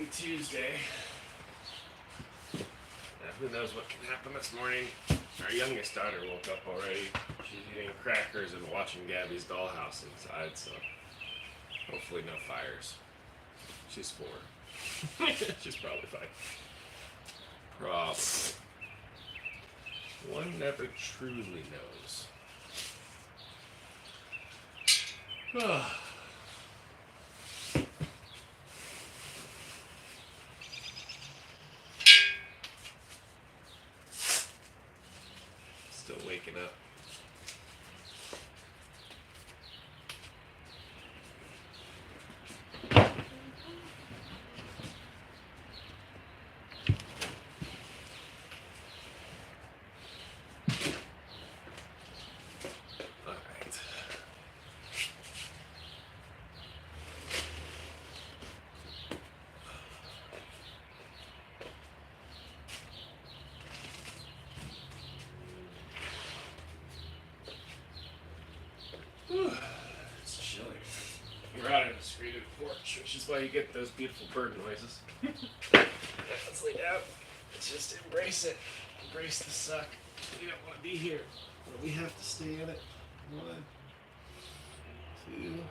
Happy Tuesday. Who knows what can happen this morning? Our youngest daughter woke up already. She's eating crackers and watching Gabby's dollhouse inside, so hopefully no fires. She's 4. She's probably fine. Probably. One never truly knows. Still waking up. It's chilly. We're out on a screened porch, which is why you get those beautiful bird noises. Let's lay down. Let's just embrace it. Embrace the suck. We don't want to be here, but we have to stay in it. 1, 2,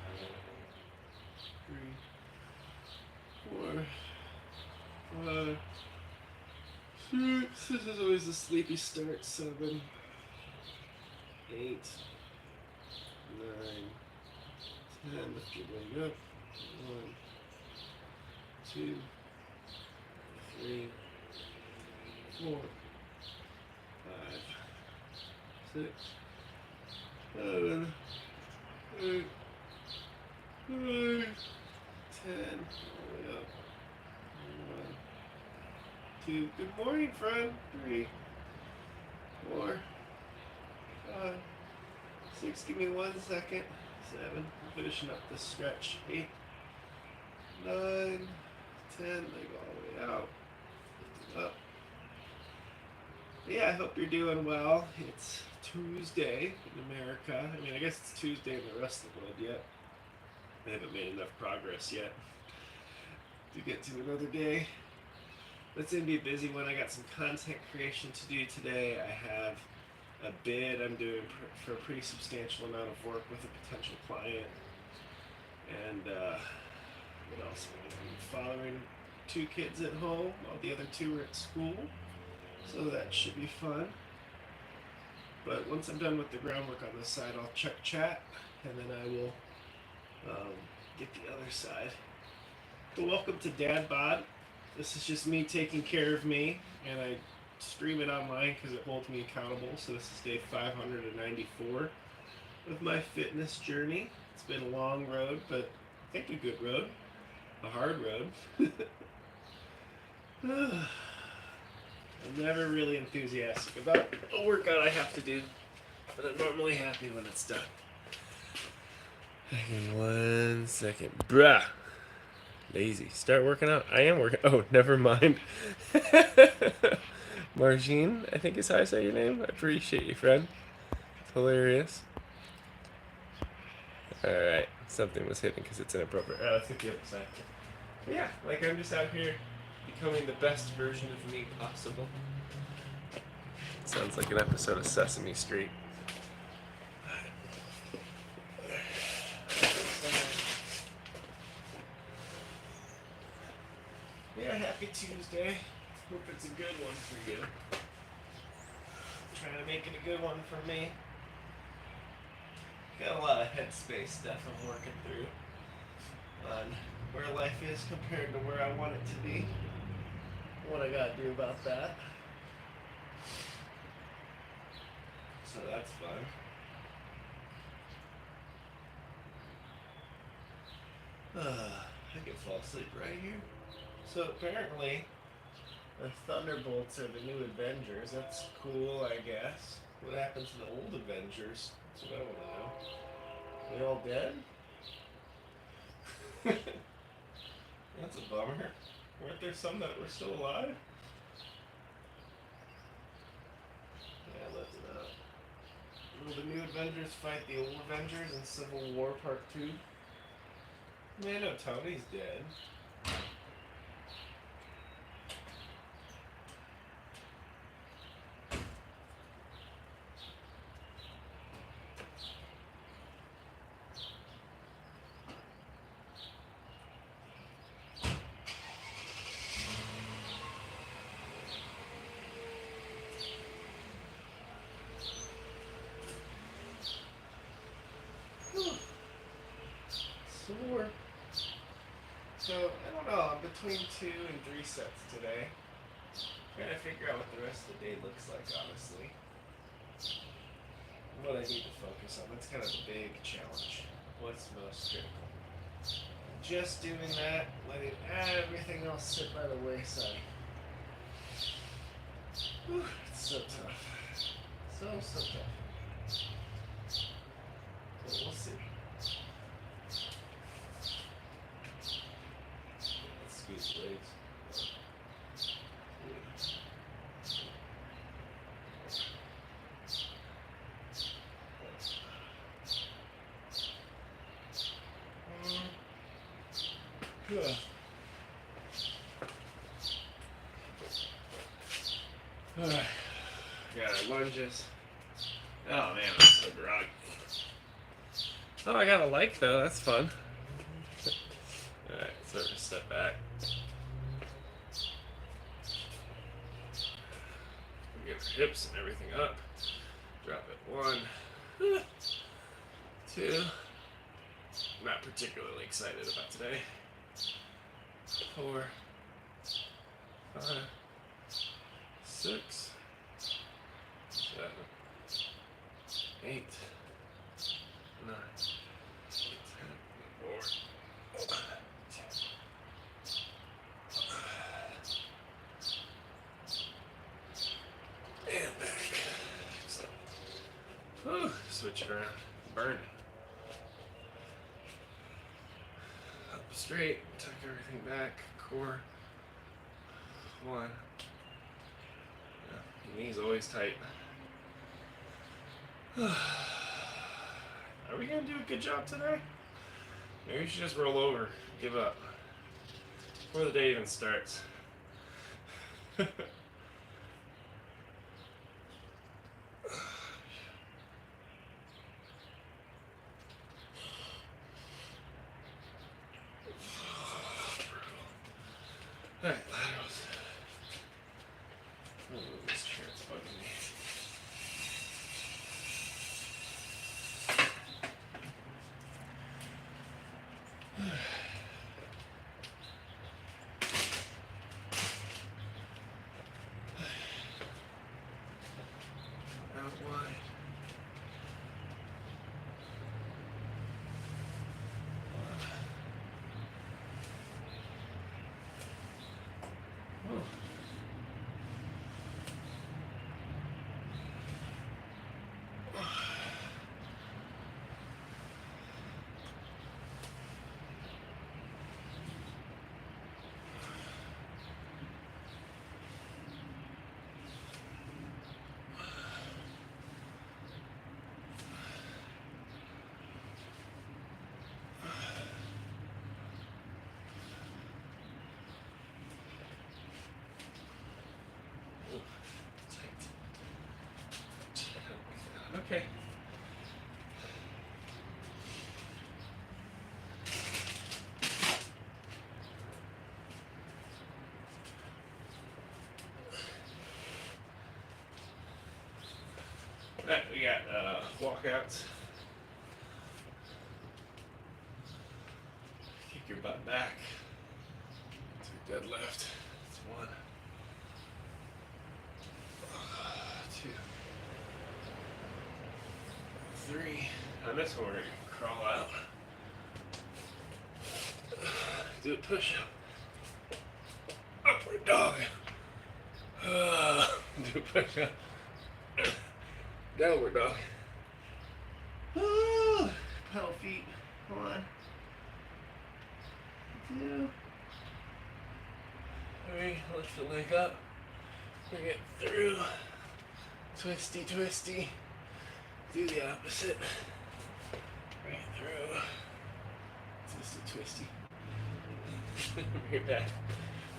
3, 4, 5, 6. This is always a sleepy start. 7, 8, 9, 10. Lift your leg up. 1, 2, 3, 4, 5, 6, 7, 8, 9, 10. All the way up. 1, 2. Good morning, friend. 3, 4, 5, 6. Give me 1 second. 7. I'm finishing up this stretch. 8, 9, 10. Leg all the way out. Lift it up. But yeah, I hope you're doing well. It's Tuesday in America. I mean, I guess it's Tuesday in the rest of the world yet. I haven't made enough progress yet to get to another day. But it's going to be a busy one. I got some content creation to do today. I have a bid I'm doing for a pretty substantial amount of work with a potential client. And what else? I'm fathering 2 kids at home while the other 2 are at school. So that should be fun. But once I'm done with the groundwork on this side, I'll check chat, and then I will get the other side. But welcome to Dad Bod. This is just me taking care of me, and I stream it online because it holds me accountable. So this is day 594 of my fitness journey. It's been a long road, but I think a good road. A hard road. I'm never really enthusiastic about a workout I have to do, but I'm normally happy when it's done. Hang on 1 second. Bruh. Lazy. Start working out. I am working. Oh, never mind. Margine, I think is how I say your name. I appreciate you, friend. It's hilarious. Alright. Something was hitting because it's inappropriate. Alright, let's get the other side. But yeah, like I'm just out here becoming the best version of me possible. Sounds like an episode of Sesame Street. Yeah, happy Tuesday. Hope it's a good one for you. Trying to make it a good one for me. Got a lot of headspace stuff I'm working through on where life is compared to where I want it to be. What I gotta do about that. So that's fun. I can fall asleep right here. So apparently, the Thunderbolts are the new Avengers. That's cool, I guess. What happened to the old Avengers? That's what I want to know. They all dead? That's a bummer. Weren't there some that were still alive? Yeah, left it out. Will the new Avengers fight the old Avengers in Civil War Part 2? I mean, I know Tony's dead. So, I don't know, I'm between 2 and 3 sets today. Trying to figure out what the rest of the day looks like, honestly. What I need to focus on. That's kind of the big challenge. What's most critical? Just doing that, letting everything else sit by the wayside. Whew, it's so tough. So tough. But we'll see. Let's squeeze the legs. Got our lunges. Oh man, I'm so groggy. Oh, I got a like though. That's fun. Alright, sort of step back. Get our hips and everything up. Drop it. 1, 2. Not particularly excited about today. 4, 5, 6, 7, 8, 9, 10, 4, and back. Whew, switch it around. Burn it. Up straight, tuck everything back, core. 1. Yeah, your knee's always tight. Are we gonna do a good job today? Maybe we should just roll over, give up, before the day even starts. Alright, laterals. Oh, this chair is bugging me. Out wide. Oh. Okay. Alright, we got walkouts. Kick your butt back. To deadlift. That's 1. 2. 3. On this one, we're going to crawl out. Do a push up. Upward dog. Do a push up. Downward dog. Pedal feet. 1, 2, 3. Lift the leg up. Bring it through. Twisty, twisty. Do the opposite. Bring it through. Twisty, twisty. Bring it back.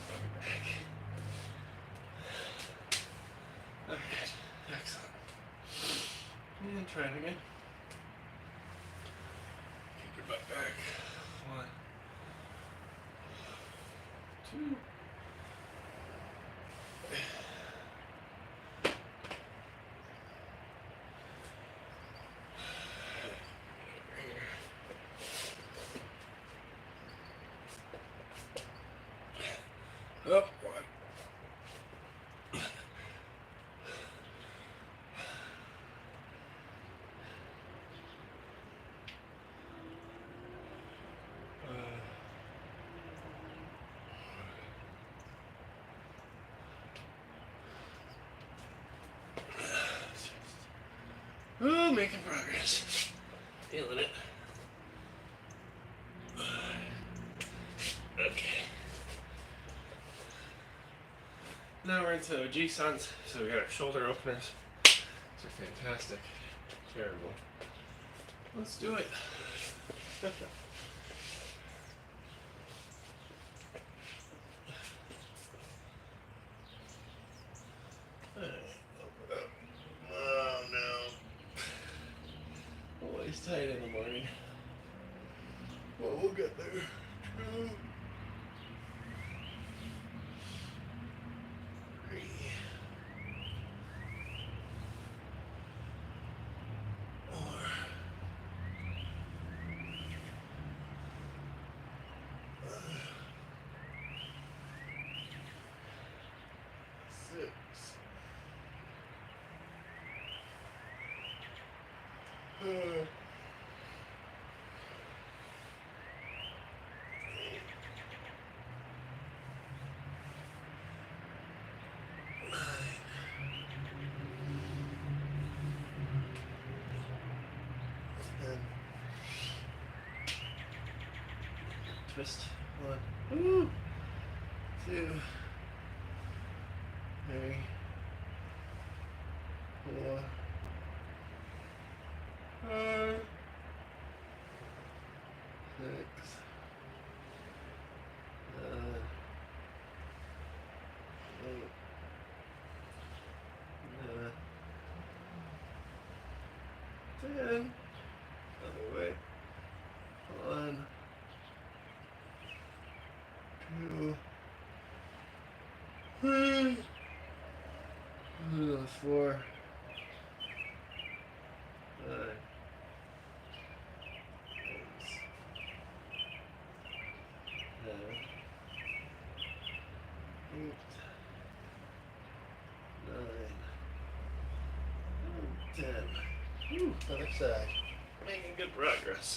Bring it back. Okay, excellent. And try it again. Kick your butt back. 1, 2. Oh, oh, making progress. Feeling it. Okay. Now we're into OG-sans, so we got our shoulder openers. These are fantastic. Terrible. Let's do it. Alright, open up. Oh no. Always tight in the morning. Well, we'll get there. 2, 3. 4. 6. 8. 9. 10. Twist. 1. Woo! 2. 3. 4. 5. 6. 7. 8. 9. 10. Other way. 1. 2. 3. 4. 5. 6. 7. 8. 9. 10. Whew, other side. Making good progress.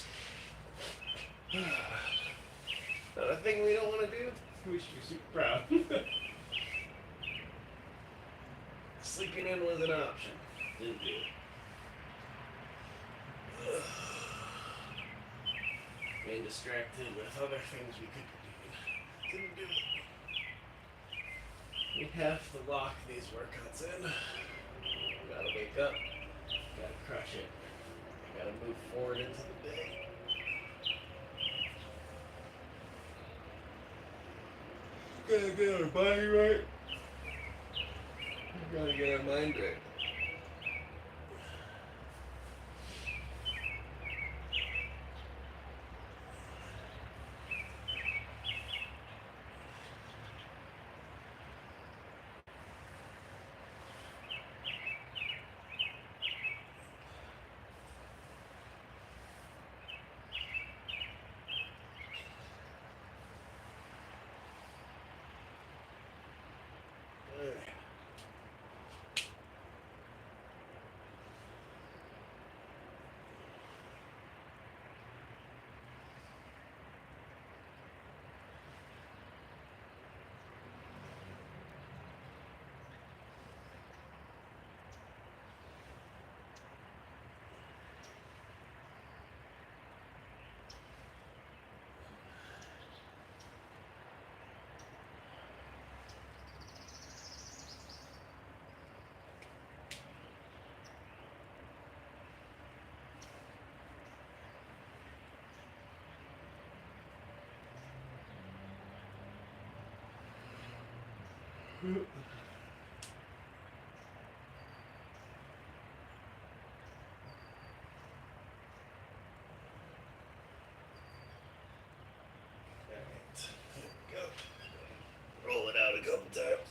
Another thing we don't want to do, we should be super proud. Sleeping in was an option. Didn't do it. Being distracted with other things we could be doing. Didn't do it. We have to lock these workouts in. Gotta wake up. Gotta crush it. Gotta move forward into the day. Gotta get our body right. Gotta get our mind right. Alright. Here we go. Roll it out a couple times.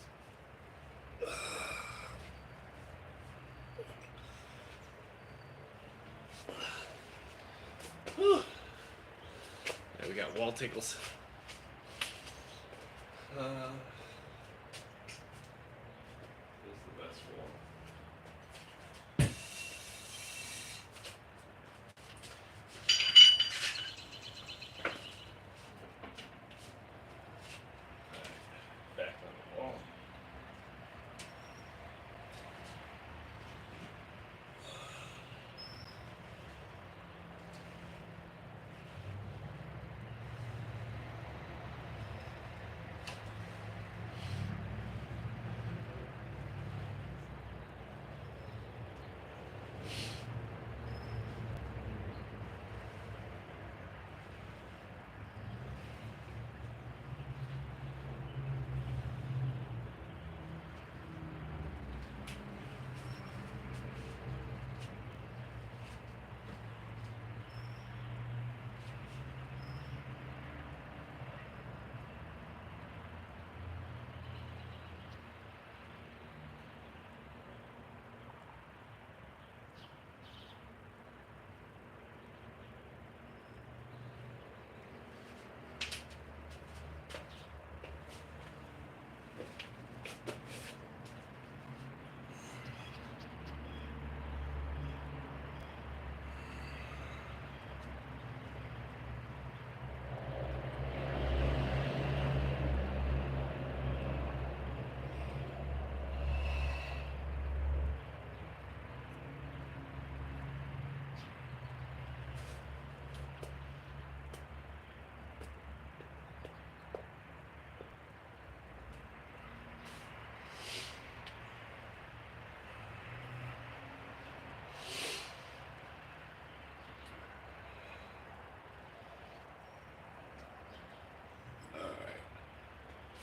Whew. Yeah, we got wall tickles.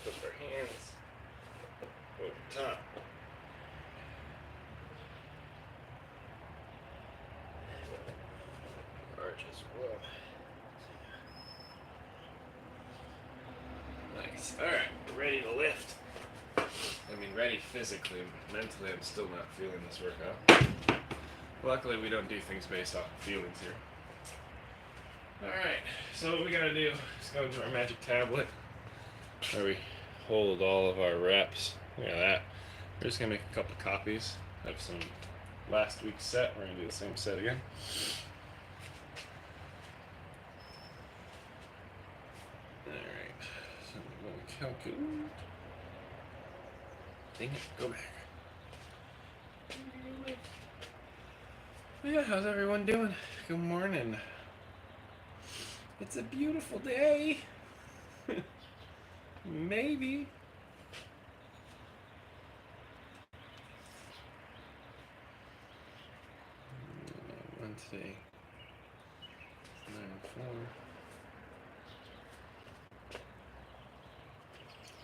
Flip our hands over top. Arch as well. Nice. Alright, we're ready to lift. I mean, ready physically. Mentally, I'm still not feeling this workout. Luckily, we don't do things based off of feelings here. Alright, so what we gotta do is go into our magic tablet where we hold all of our reps. Look at that. We're just gonna make a couple copies of some last week's set. We're gonna do the same set again. Alright, so we're gonna calculate. Dang it, go back. Yeah, how's everyone doing? Good morning. It's a beautiful day. Maybe. Wednesday. 9-4.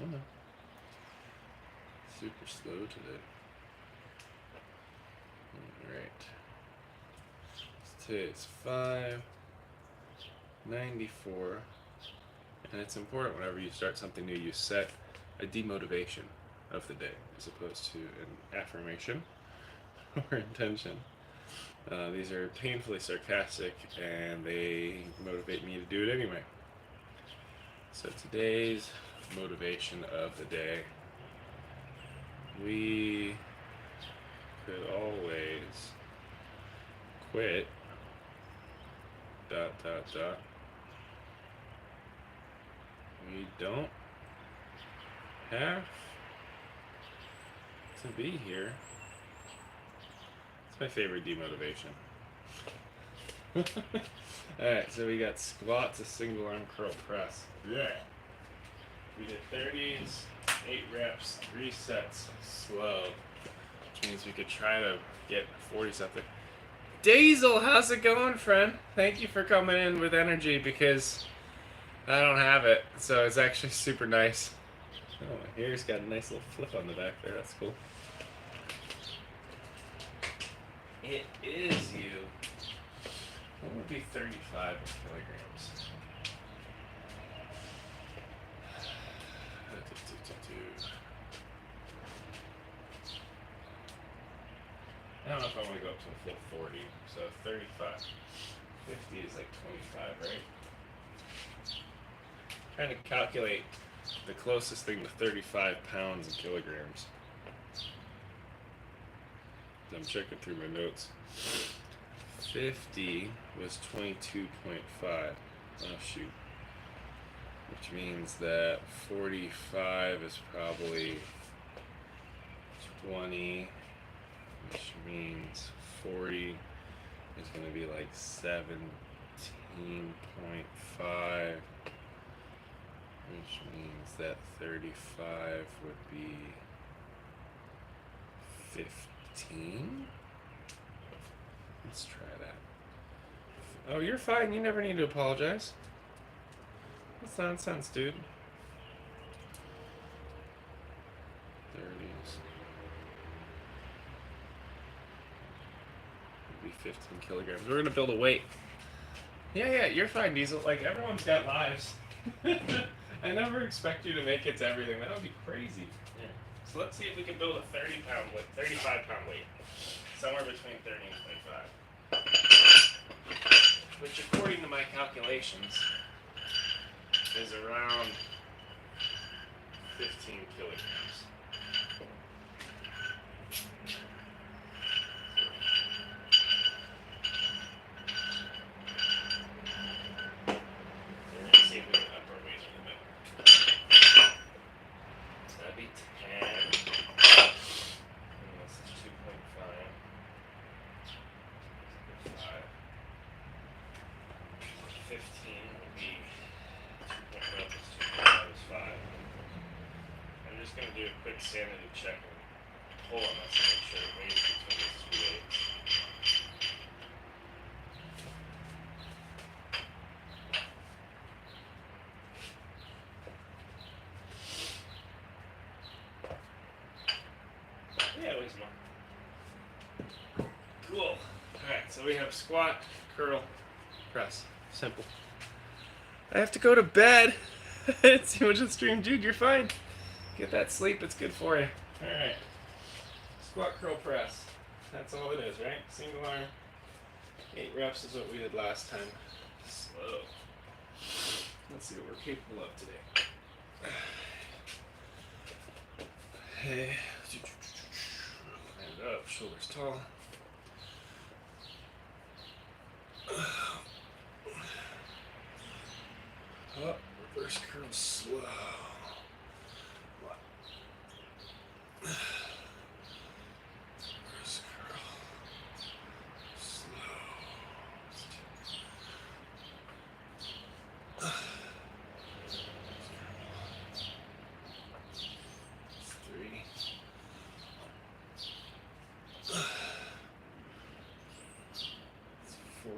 Oh no. Super slow today. Alright. Today it's 5:94. And it's important whenever you start something new, you set a demotivation of the day as opposed to an affirmation or intention. These are painfully sarcastic and they motivate me to do it anyway. So today's motivation of the day, we could always quit ... We don't have to be here. It's my favorite demotivation. Alright, so we got squats, a single arm curl press. Yeah. We did 30s, 8 reps, 3 sets, slow. Which means we could try to get 40 something. Daisel, how's it going, friend? Thank you for coming in with energy because I don't have it, so it's actually super nice. Oh, my hair's got a nice little flip on the back there. That's cool. It is you. What would be 35 kilograms? I don't know if I want to go up to a full 40, so 35. 50 is like 25, right? Trying to calculate the closest thing to 35 pounds in kilograms. I'm checking through my notes. 50 was 22.5. Oh shoot. Which means that 45 is probably 20. Which means 40 is going to be like 17.5. Which means that 35 would be 15. Let's try that. Oh, you're fine. You never need to apologize. That's nonsense, dude. 30s. Would be 15 kilograms. We're going to build a weight. Yeah, you're fine, Diesel. Like, everyone's got lives. I never expect you to make it to everything. That would be crazy. Yeah. So let's see if we can build a 35-pound weight. Somewhere between 30 and 25. Which, according to my calculations, is around 15 kilograms. Sanity check and pull on us to make sure it weighs between these two weights. always more. Cool. Alright, so we have squat, curl, press. Simple. I have to go to bed. It's too much of the stream. Dude, you're fine. Get that sleep. It's good for you. Alright. Squat, curl, press. That's all it is, right? Single arm. 8 reps is what we did last time. Slow. Let's see what we're capable of today. Hey. Hand up, shoulders tall. Up, reverse curl slow. Reverse curl slow. 3. 4.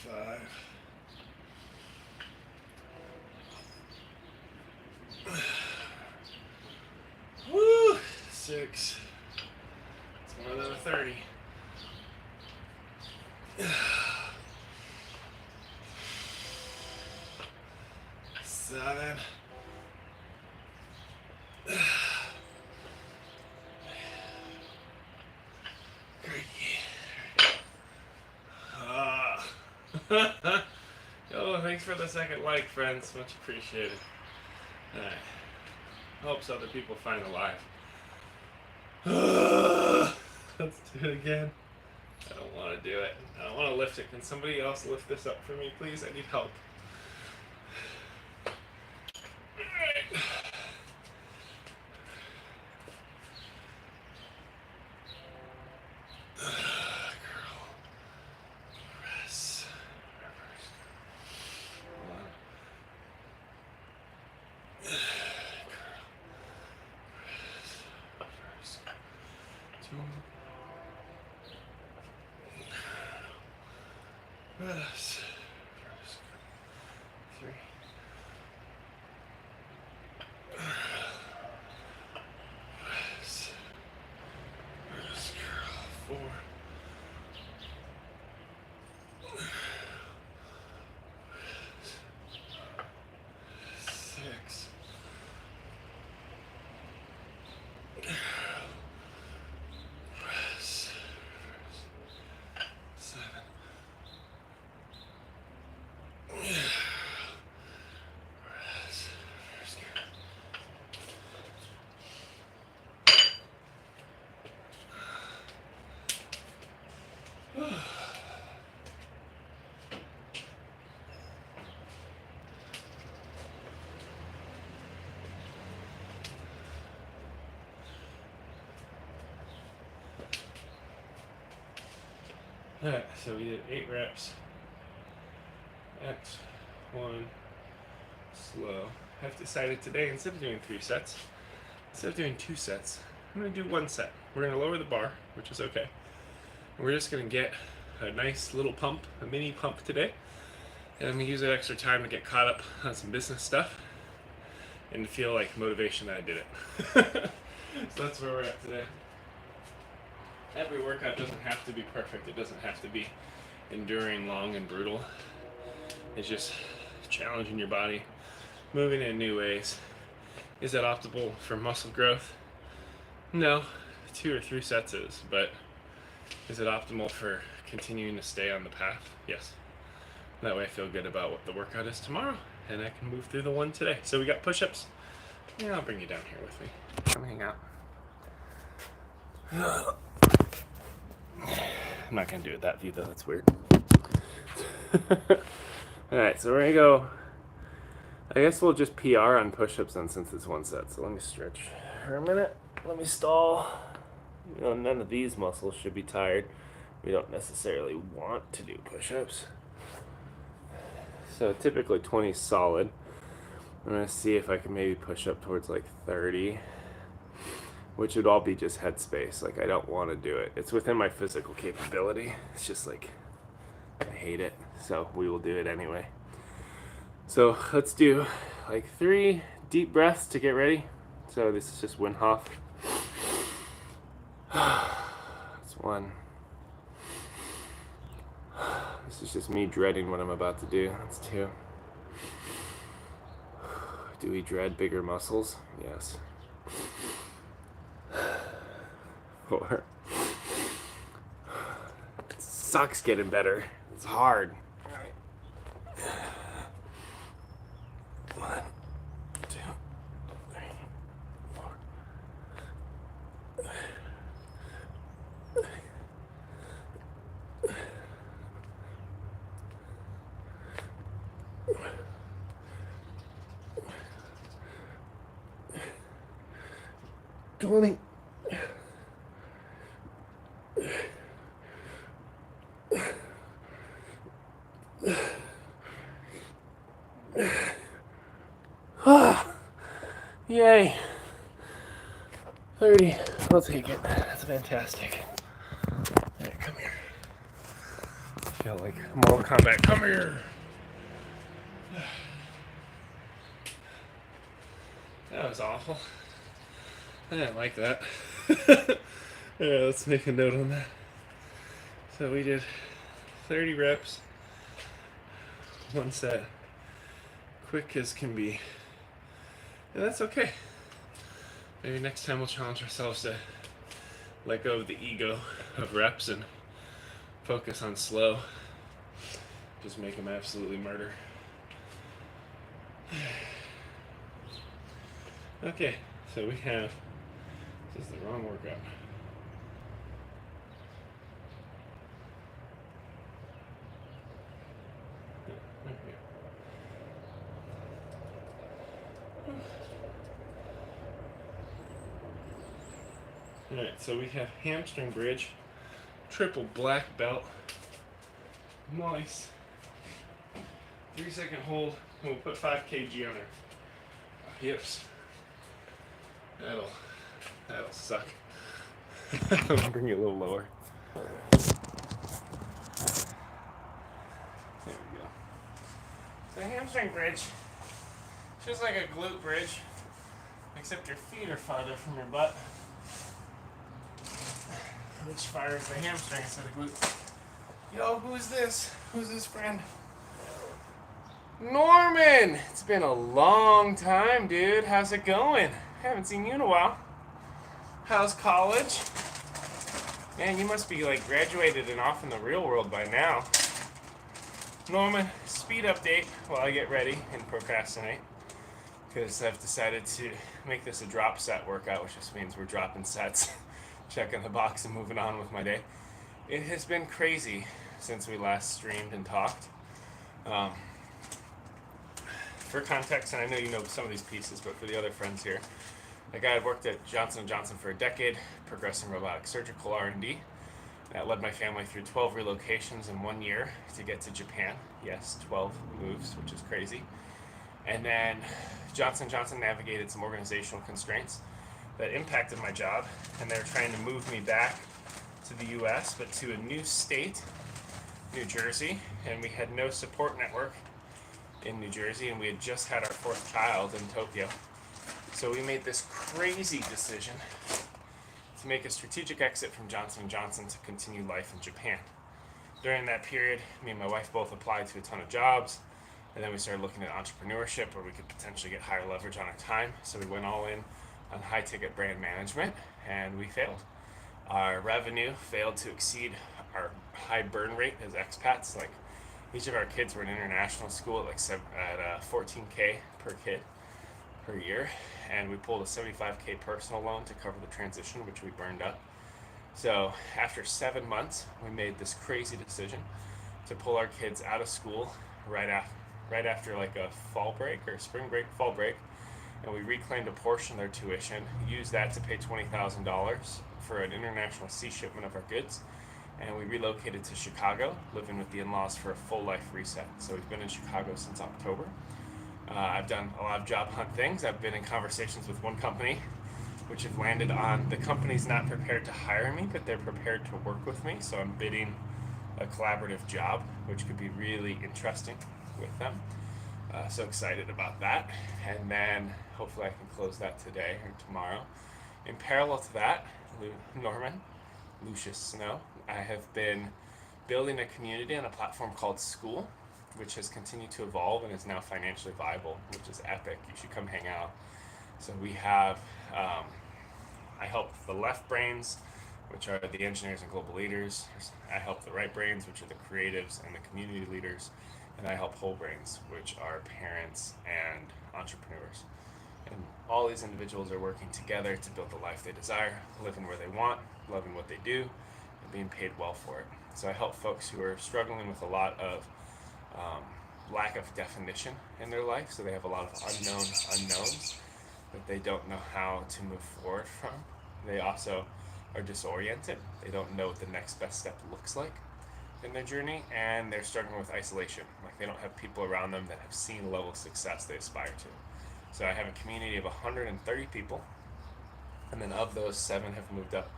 5. 6. It's more than a 30. 7. 3. Oh, thanks for the second like, friends. Much appreciated. Alright. Helps other people find the live. Let's do it again. I don't want to do it. I don't want to lift it. Can somebody else lift this up for me, please? I need help. Alright. Press. 3. Press. Press. Curl. 4. 6. 7. Alright, so we did 8 reps. X1 slow. I've decided today, instead of doing 3 sets, instead of doing 2 sets, I'm going to do 1 set. We're going to lower the bar, which is okay. And we're just going to get a nice little pump, a mini pump today. And I'm going to use that extra time to get caught up on some business stuff and to feel like motivation that I did it. So that's where we're at today. Every workout doesn't have to be perfect. It doesn't have to be enduring, long, and brutal. It's just challenging your body, moving in new ways. Is that optimal for muscle growth? No, 2 or 3 sets is, but is it optimal for continuing to stay on the path? Yes. That way I feel good about what the workout is tomorrow, and I can move through the one today. So we got push-ups. Yeah, I'll bring you down here with me. Come hang out. I'm not going to do it that view though, that's weird. Alright, so we're going to go, I guess we'll just PR on push-ups then since it's 1 set. So let me stretch for a minute. Let me stall. You know, none of these muscles should be tired. We don't necessarily want to do push-ups. So typically 20 solid. I'm going to see if I can maybe push up towards like 30. Which would all be just headspace. Like, I don't want to do it. It's within my physical capability. It's just like, I hate it. So we will do it anyway. So let's do like 3 deep breaths to get ready. So this is just Wim Hof. That's 1. This is just me dreading what I'm about to do. That's 2. Do we dread bigger muscles? Yes. 4. It sucks getting better. It's hard. All right. 1, 2, 3, 4. 20. Yay. 30. I'll take it. That's fantastic. Alright, come here. I feel like Mortal Kombat. Come here. That was awful. I didn't like that. Yeah, let's make a note on that. So we did 30 reps, 1 set, quick as can be. And that's okay. Maybe next time we'll challenge ourselves to let go of the ego of reps and focus on slow. Just make them absolutely murder. Okay, so we have, this is the wrong workout. Alright, so we have hamstring bridge, triple black belt. Nice. 3-second hold, and we'll put 5 kg on our hips. That'll suck. I'll bring it a little lower. There we go. So hamstring bridge, just like a glute bridge, except your feet are farther from your butt, which fires the hamstring instead of glute. Yo, who's this? Who's this friend? Norman! It's been a long time, dude. How's it going? Haven't seen you in a while. How's college? Man, you must be like graduated and off in the real world by now. Norman, speed update while I get ready and procrastinate. Because I've decided to make this a drop set workout, which just means we're dropping sets, checking the box and moving on with my day. It has been crazy since we last streamed and talked. For context, and I know you know some of these pieces, but for the other friends here, like I had worked at Johnson & Johnson for a decade, progressing robotic surgical R&D. That led my family through 12 relocations in 1 year to get to Japan. Yes, 12 moves, which is crazy. And then Johnson & Johnson navigated some organizational constraints that impacted my job, and they were trying to move me back to the US, but to a new state, New Jersey, and we had no support network in New Jersey, and we had just had our 4th child in Tokyo. So we made this crazy decision to make a strategic exit from Johnson & Johnson to continue life in Japan. During that period, me and my wife both applied to a ton of jobs, and then we started looking at entrepreneurship where we could potentially get higher leverage on our time. So we went all in on high-ticket brand management, and we failed. Our revenue failed to exceed our high burn rate as expats. Like, each of our kids were in international school at 14K per kid per year, and we pulled a 75K personal loan to cover the transition, which we burned up. So after 7 months, we made this crazy decision to pull our kids out of school right after like a fall break or spring break, fall break, and we reclaimed a portion of their tuition, used that to pay $20,000 for an international sea shipment of our goods, and we relocated to Chicago, living with the in-laws for a full life reset. So we've been in Chicago since October. I've done a lot of job hunt things. I've been in conversations with one company, which have landed on the company's not prepared to hire me, but they're prepared to work with me. So I'm bidding a collaborative job, which could be really interesting with them. So excited about that. And then hopefully I can close that today or tomorrow. In parallel to that, Lucius Snow, I have been building a community on a platform called Skool, which has continued to evolve and is now financially viable, which is epic. You should come hang out. So we have, I help the left brains, which are the engineers and global leaders. I help the right brains, which are the creatives and the community leaders. And I help whole brains, which are parents and entrepreneurs. And all these individuals are working together to build the life they desire, living where they want, loving what they do, and being paid well for it. So I help folks who are struggling with a lot of lack of definition in their life. So they have a lot of unknown unknowns that they don't know how to move forward from. They also are disoriented. They don't know what the next best step looks like in their journey, and they're struggling with isolation. Like they don't have people around them that have seen the level of success they aspire to. So I have a community of 130 people, and then of those, 7 have moved up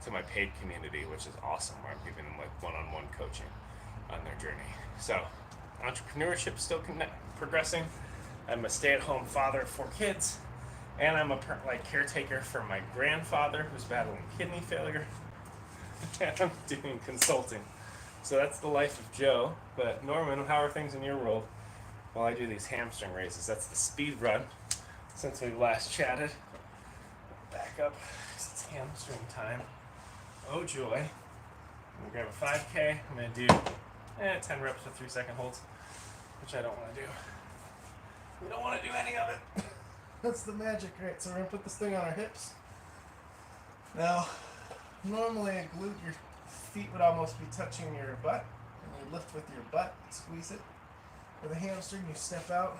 to my paid community, which is awesome, where I'm giving them like one-on-one coaching on their journey. So entrepreneurship still progressing. I'm a stay-at-home father of 4 kids, and I'm a caretaker for my grandfather who's battling kidney failure. And I'm doing consulting. So that's the life of Joe. But Norman, how are things in your world? While I do these hamstring races, that's the speed run since we last chatted. Back up, it's hamstring time. Oh joy. I'm gonna grab a 5K. I'm gonna do 10 reps with 3-second holds, which I don't want to do. We don't want to do any of it. That's the magic, right? So we're gonna put this thing on our hips. Now, normally a glute, your feet would almost be touching your butt, and you lift with your butt, squeeze it. For the hamstring, you step out.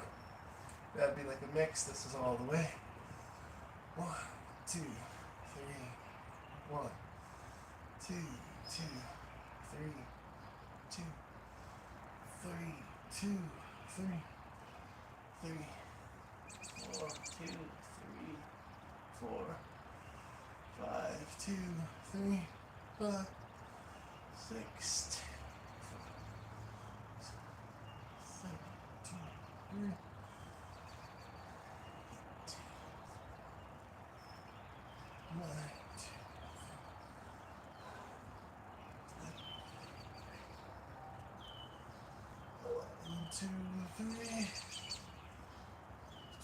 That'd be like a mix. This is all the way. 1, 2, 3. 1, 2, 2, 3, 2, 3, 2, 3, 3, 4, 2, 3, 4, 5, 2, 3, 5, 6, 7, 2, 3. 9, 2, 3,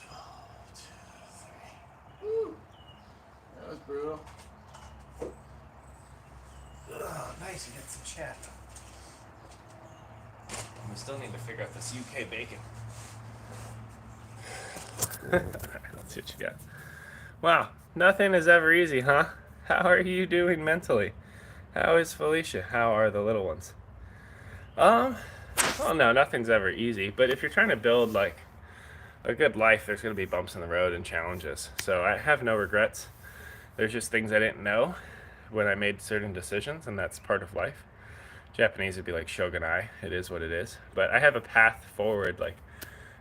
12, 2, 3. Woo! That was brutal. Oh, nice, you get some chat. We still need to figure out this UK bacon. Let's see what you got. Wow, nothing is ever easy, huh? How are you doing mentally? How is Felicia? How are the little ones? Well, no, nothing's ever easy. But if you're trying to build like a good life, there's going to be bumps in the road and challenges. So I have no regrets. There's just things I didn't know when I made certain decisions, and that's part of life. Japanese would be like shogunai. It is what it is. But I have a path forward, like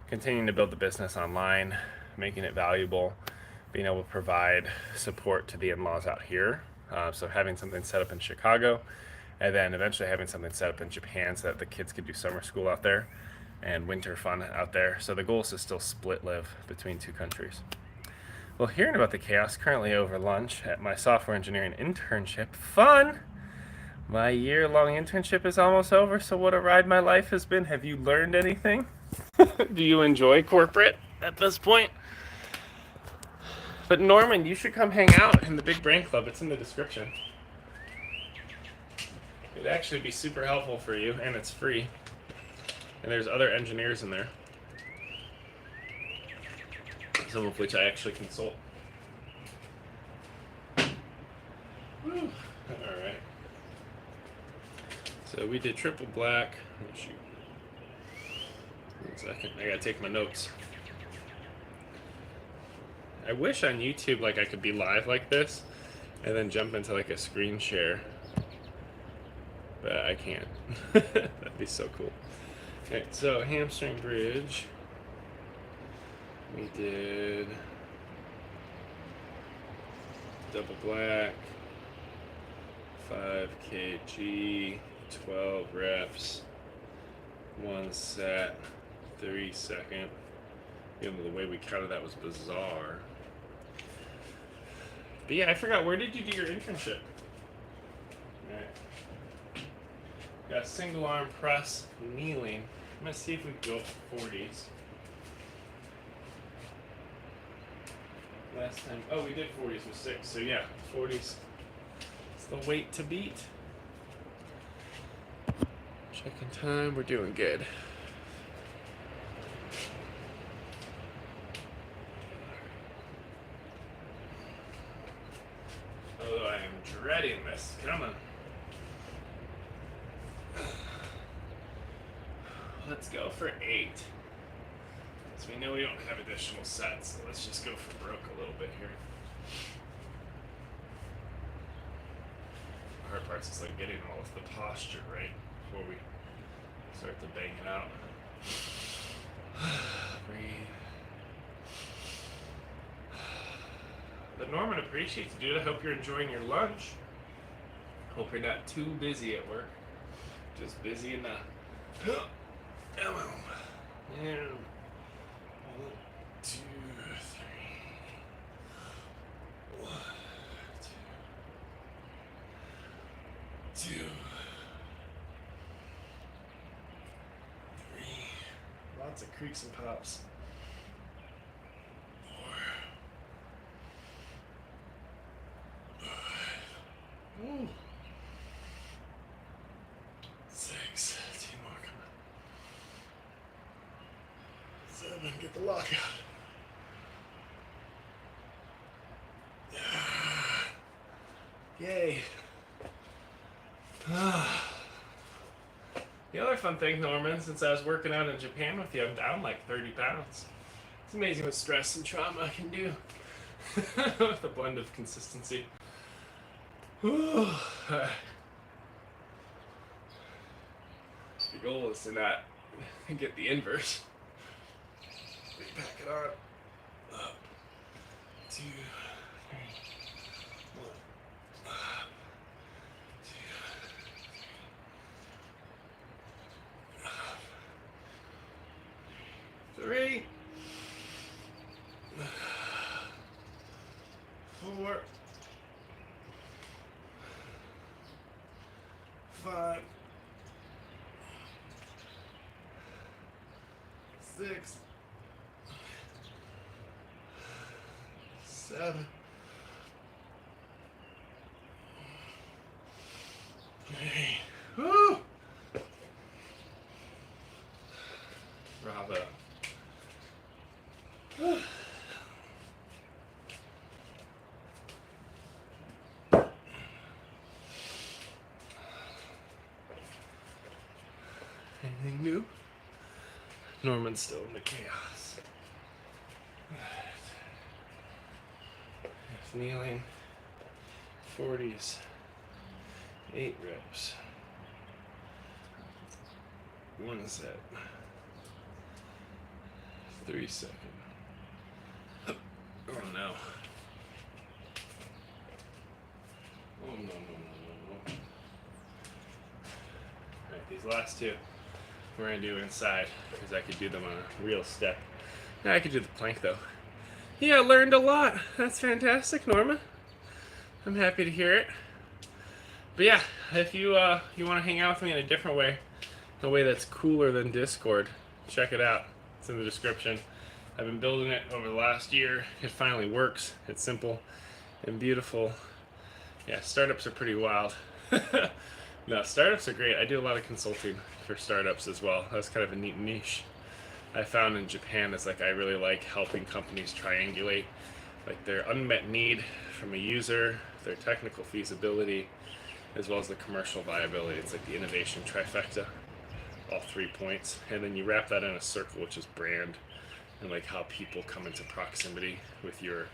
continuing to build the business online, making it valuable, being able to provide support to the in-laws out here. So having something set up in Chicago, and then eventually having something set up in Japan so that the kids could do summer school out there and winter fun out there. So the goal is to still split live between 2 countries. Well, hearing about the chaos currently over lunch at my software engineering internship. Fun! My year-long internship is almost over, so what a ride my life has been. Have you learned anything? Do you enjoy corporate at this point? But Norman, you should come hang out in the Big Brain Club. It's in the description. It'd actually be super helpful for you, and it's free. And there's other engineers in there, some of which I actually consult. Woo. All right. So we did triple black. Oh, shoot. 1 second. I gotta take my notes. I wish on YouTube like I could be live like this and then jump into like a screen share. But I can't. That'd be so cool. Okay, so hamstring bridge. We did double black, 5 kg, 12 reps, 1 set, 3-second. You know, the way we counted that was bizarre. But yeah, I forgot, where did you do your internship? Alright. Got single arm press, kneeling. I'm gonna see if we can go 40s. Last time, oh, we did 40s with 6, so yeah, 40s. It's the weight to beat. Checking time, we're doing good. Although I am dreading this. Come on. Let's go for 8. So we know we don't have additional sets, so let's just go for broke a little bit here. The hard part's just like getting all of the posture right before we start to bang it out. Breathe. But Norman, appreciate you, dude. I hope you're enjoying your lunch. Hope you're not too busy at work. Just busy enough. And 1, 2, 3. 1, 2, 2, 3. Lots of creaks and pops. 4. 5. Ooh. 6. 2 more, come on. 7, get the lockout. Yay. The other fun thing, Norman, since I was working out in Japan with you, I'm down like 30 pounds. It's amazing what stress and trauma can do with a blend of consistency. The goal is to not get the inverse. Pack it on. Up. 2, 3. 1. Up. 2. 3. 4. 5. 6. 7. 8. Woo! Bravo. Anything new? Norman's still in the chaos. Kneeling. 40s. 8 reps. 1 set. 3 second. Oh no. Oh no. Alright, these last 2 we're going to do inside because I could do them on a real step. Yeah, I could do the plank though. Yeah, I learned a lot. That's fantastic, Norma. I'm happy to hear it. But yeah, if you you want to hang out with me in a different way, a way that's cooler than Discord, check it out. It's in the description. I've been building it over the last year. It finally works. It's simple and beautiful. Yeah, startups are pretty wild. No, startups are great. I do a lot of consulting for startups as well. That's kind of a neat niche I found in Japan. Is like I really like helping companies triangulate like their unmet need from a user, their technical feasibility, as well as the commercial viability. It's like the innovation trifecta, all 3 points. And then you wrap that in a circle, which is brand, and like how people come into proximity with your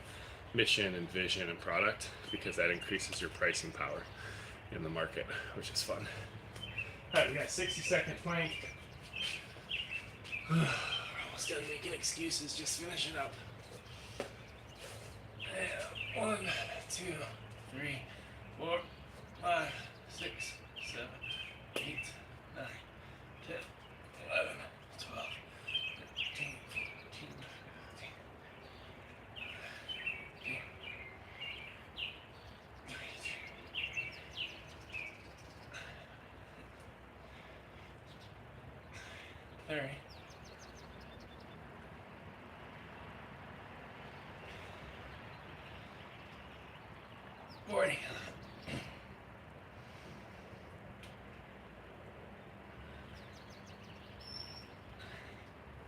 mission and vision and product, because that increases your pricing power in the market, which is fun. All right, we got 60-second plank. We're almost done making excuses, just finish it up. And 1, 2, 3, 4, 5, 6, 7, 8, 9, 10, 11, 12, All right. Morning.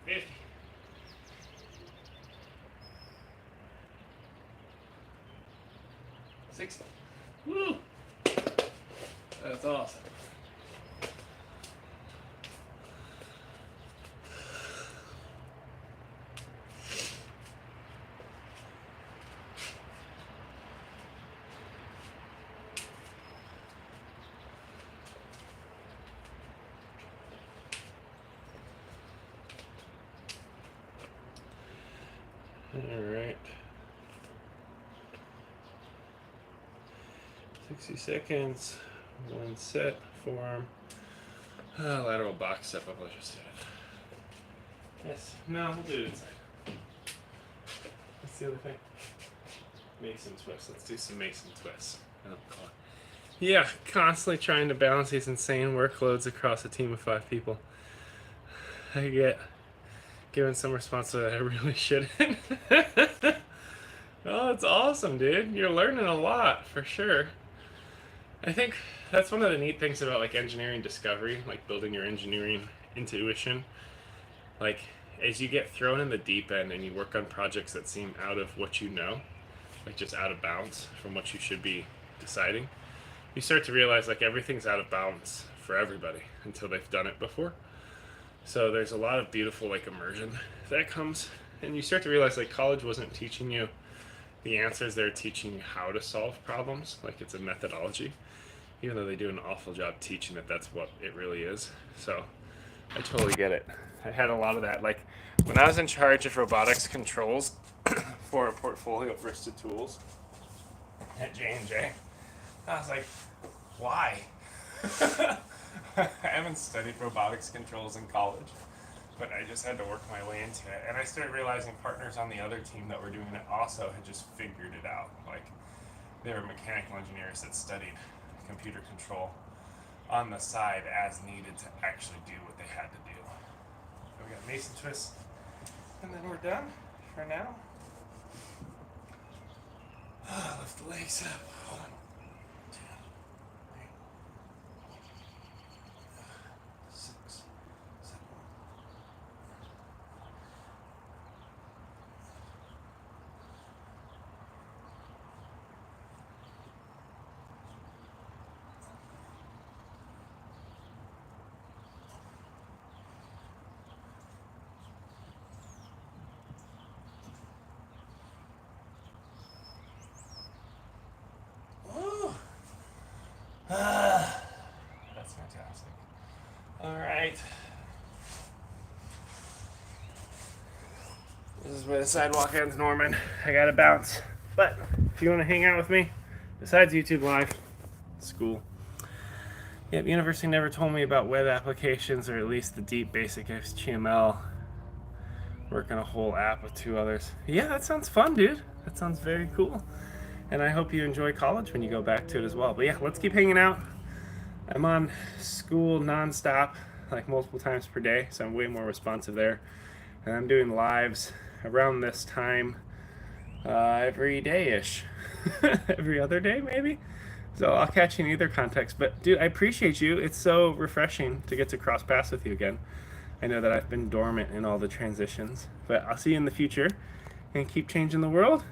50. 60. Woo! That's awesome. All right. 60 seconds. One set. Forearm. Lateral box step up. Let's just do it. Yes. No, we'll do it inside. What's the other thing? Mason twists. Let's do some Mason twists. I don't call it. Yeah, constantly trying to balance these insane workloads across a team of 5 people. I get given some responsibility I really shouldn't. Oh, it's awesome, dude. You're learning a lot, for sure. I think that's one of the neat things about like engineering discovery, like building your engineering intuition. Like as you get thrown in the deep end and you work on projects that seem out of what you know, like just out of bounds from what you should be deciding, you start to realize like everything's out of bounds for everybody until they've done it before. So there's a lot of beautiful like immersion that comes, and you start to realize like college wasn't teaching you the answers, they're teaching you how to solve problems. Like it's a methodology, even though they do an awful job teaching it. That's what it really is. So I totally get it. I had a lot of that. Like when I was in charge of robotics controls for a portfolio of Vista tools at J&J, I was like, why? I haven't studied robotics controls in college, but I just had to work my way into it. And I started realizing partners on the other team that were doing it also had just figured it out. Like they were mechanical engineers that studied computer control on the side as needed to actually do what they had to do. So we got Mason twist, and then we're done for now. Lift the legs up. Hold on. 2, 3, 6, 7. That's fantastic. All right. This is where the sidewalk ends, Norman. I gotta bounce. But if you want to hang out with me, besides YouTube Live, Skool. Yep, university never told me about web applications, or at least the deep basic HTML. Working a whole app with 2 others. Yeah, that sounds fun, dude. That sounds very cool. And I hope you enjoy college when you go back to it as well. But yeah, let's keep hanging out. I'm on Skool nonstop, like multiple times per day, so I'm way more responsive there. And I'm doing lives around this time every day-ish. Every other day, maybe? So I'll catch you in either context. But dude, I appreciate you. It's so refreshing to get to cross paths with you again. I know that I've been dormant in all the transitions. But I'll see you in the future, and keep changing the world.